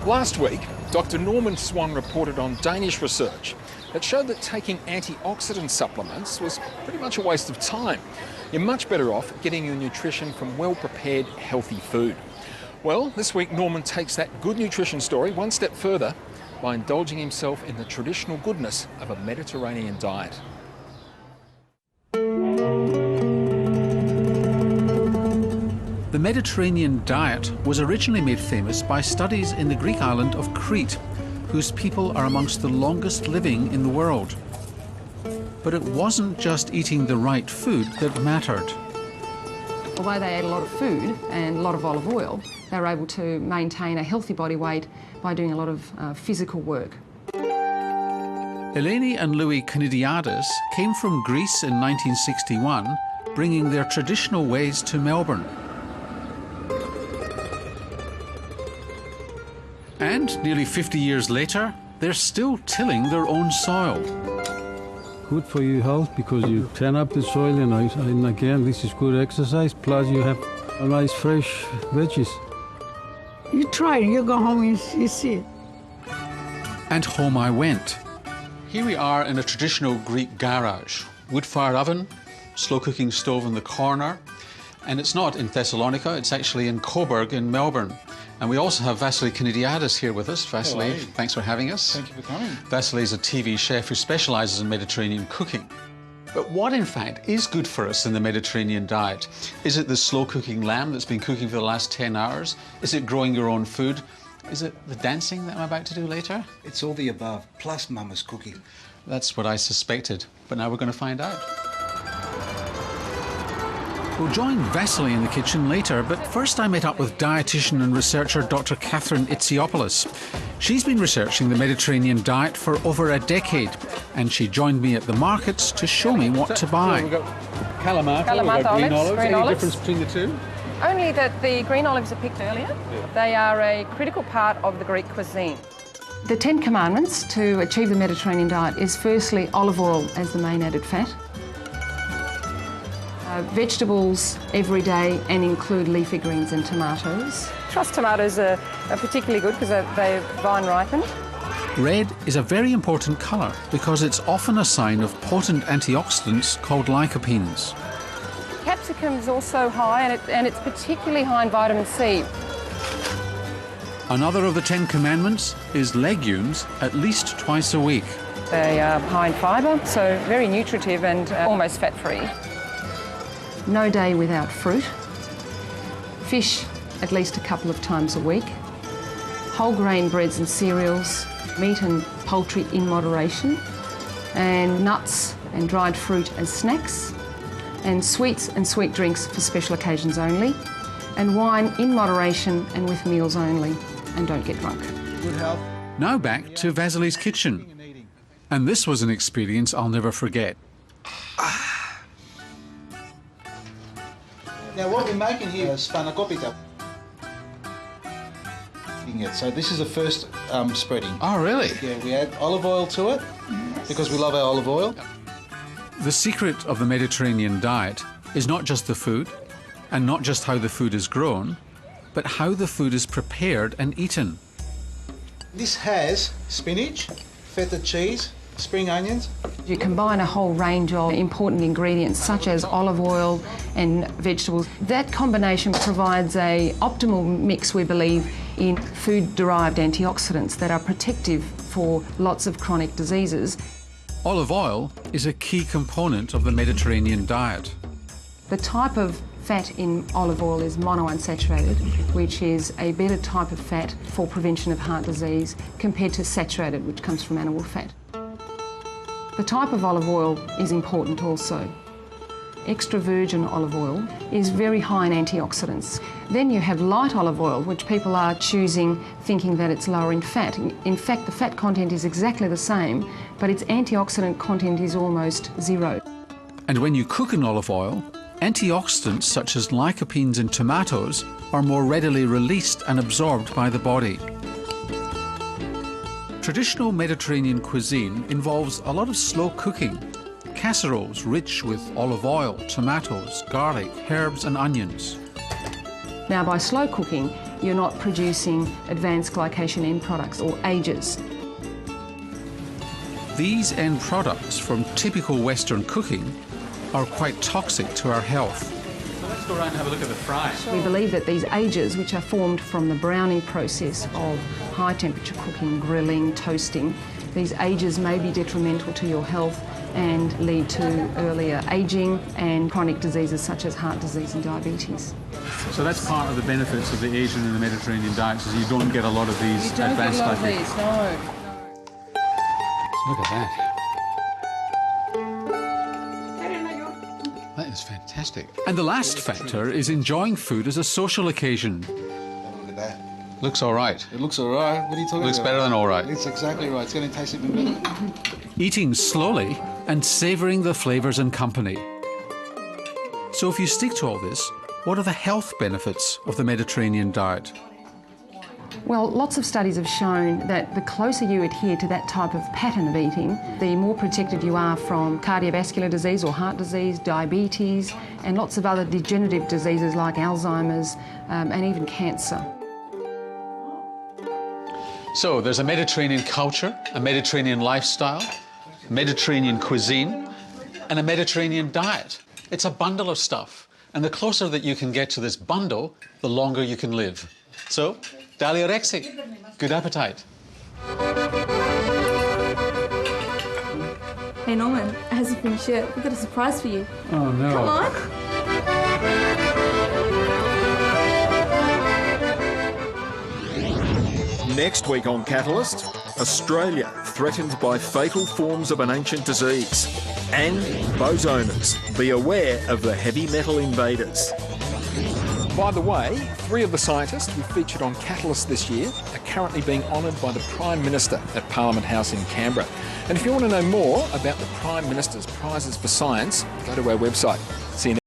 Last week, Dr. Norman Swan reported on Danish research that showed that taking antioxidant supplements was pretty much a waste of time. You're much better off getting your nutrition from well-prepared, healthy food. Well, this week Norman takes that good nutrition story one step further by indulging himself in the traditional goodness of a Mediterranean diet. The Mediterranean diet was originally made famous by studies in the Greek island of Crete, whose people are amongst the longest living in the world. But it wasn't just eating the right food that mattered. Although they ate a lot of food and a lot of olive oil, they were able to maintain a healthy body weight by doing a lot of physical work. Eleni and Louis Knidiadis came from Greece in 1961, bringing their traditional ways to Melbourne. And nearly 50 years later, they're still tilling their own soil. Good for your health because you turn up the soil and again, this is good exercise, plus you have a nice fresh veggies. You try it, you go home and you see it. And home I went. Here we are in a traditional Greek garage. Wood-fired oven, slow-cooking stove in the corner. And it's not in Thessalonica, it's actually in Coburg in Melbourne. And we also have Vasily Knidiadis here with us. Vasily, thanks for having us. Thank you for coming. Vasily is a TV chef who specialises in Mediterranean cooking. But what, in fact, is good for us in the Mediterranean diet? Is it the slow-cooking lamb that's been cooking for the last 10 hours? Is it growing your own food? Is it the dancing that I'm about to do later? It's all the above, plus Mama's cooking. That's what I suspected, but now we're going to find out. We'll join Vasily in the kitchen later, but first I met up with dietitian and researcher Dr. Catherine Itsiopoulos. She's been researching the Mediterranean diet for over a decade, and she joined me at the markets to show me what to buy. We've got Kalamata, Kalamata green olives, olives. green Any olives. difference between the two? Only that the green olives are picked earlier. They are a critical part of the Greek cuisine. The 10 commandments to achieve the Mediterranean diet is firstly olive oil as the main added fat. Vegetables every day and include leafy greens and tomatoes. Truss tomatoes are particularly good because they're vine ripened. Red is a very important colour because it's often a sign of potent antioxidants called lycopenes. Capsicum is also high and it's particularly high in vitamin C. Another of the 10 commandments is legumes at least twice a week. They are high in fibre, so very nutritive and almost fat-free. No day without fruit. Fish at least a couple of times a week. Whole grain breads and cereals. Meat and poultry in moderation. And nuts and dried fruit as snacks. And sweets and sweet drinks for special occasions only. And wine in moderation and with meals only. And don't get drunk. Good health. Now back to Vasily's kitchen. And this was an experience I'll never forget. Now what we're making here is spanakopita. So this is the first spreading. Oh, really? Yeah, we add olive oil to it because we love our olive oil. The secret of the Mediterranean diet is not just the food, and not just how the food is grown, but how the food is prepared and eaten. This has spinach, feta cheese, spring onions. You combine a whole range of important ingredients such as olive oil and vegetables. That combination provides an optimal mix, we believe, in food-derived antioxidants that are protective for lots of chronic diseases. Olive oil is a key component of the Mediterranean diet. The type of fat in olive oil is monounsaturated, which is a better type of fat for prevention of heart disease compared to saturated, which comes from animal fat. The type of olive oil is important also. Extra virgin olive oil is very high in antioxidants. Then you have light olive oil, which people are choosing thinking that it's lower in fat. In fact, the fat content is exactly the same, but its antioxidant content is almost zero. And when you cook in olive oil, antioxidants such as lycopenes in tomatoes are more readily released and absorbed by the body. Traditional Mediterranean cuisine involves a lot of slow cooking. Casseroles rich with olive oil, tomatoes, garlic, herbs and onions. Now, by slow cooking, you're not producing advanced glycation end products or AGEs. These end products from typical Western cooking are quite toxic to our health. So let's go around and have a look at the fry. We believe that these AGEs, which are formed from the browning process of high temperature cooking, grilling, toasting, these AGEs may be detrimental to your health and lead to earlier ageing and chronic diseases such as heart disease and diabetes. So that's part of the benefits of the Asian and the Mediterranean diets, is you don't get a lot of these advanced type of... no. Look at that. That is fantastic. And the last factor is enjoying food as a social occasion. Look at that. Looks all right. It looks all right. What are you talking about? Looks better than all right. It's exactly right. It's going to taste even better. Eating slowly and savouring the flavours and company. So if you stick to all this, what are the health benefits of the Mediterranean diet? Well, lots of studies have shown that the closer you adhere to that type of pattern of eating, the more protected you are from cardiovascular disease or heart disease, diabetes, and lots of other degenerative diseases like Alzheimer's and even cancer. So there's a Mediterranean culture, a Mediterranean lifestyle, Mediterranean cuisine, and a Mediterranean diet. It's a bundle of stuff. And the closer that you can get to this bundle, the longer you can live. So, Dalia Rexy, good appetite. Hey Norman, it hasn't finished yet. We've got a surprise for you. Oh no. Come on. Next week on Catalyst, Australia threatened by fatal forms of an ancient disease. And bosoners, be aware of the heavy metal invaders. By the way, 3 of the scientists we featured on Catalyst this year are currently being honoured by the Prime Minister at Parliament House in Canberra. And if you want to know more about the Prime Minister's prizes for science, go to our website. See you next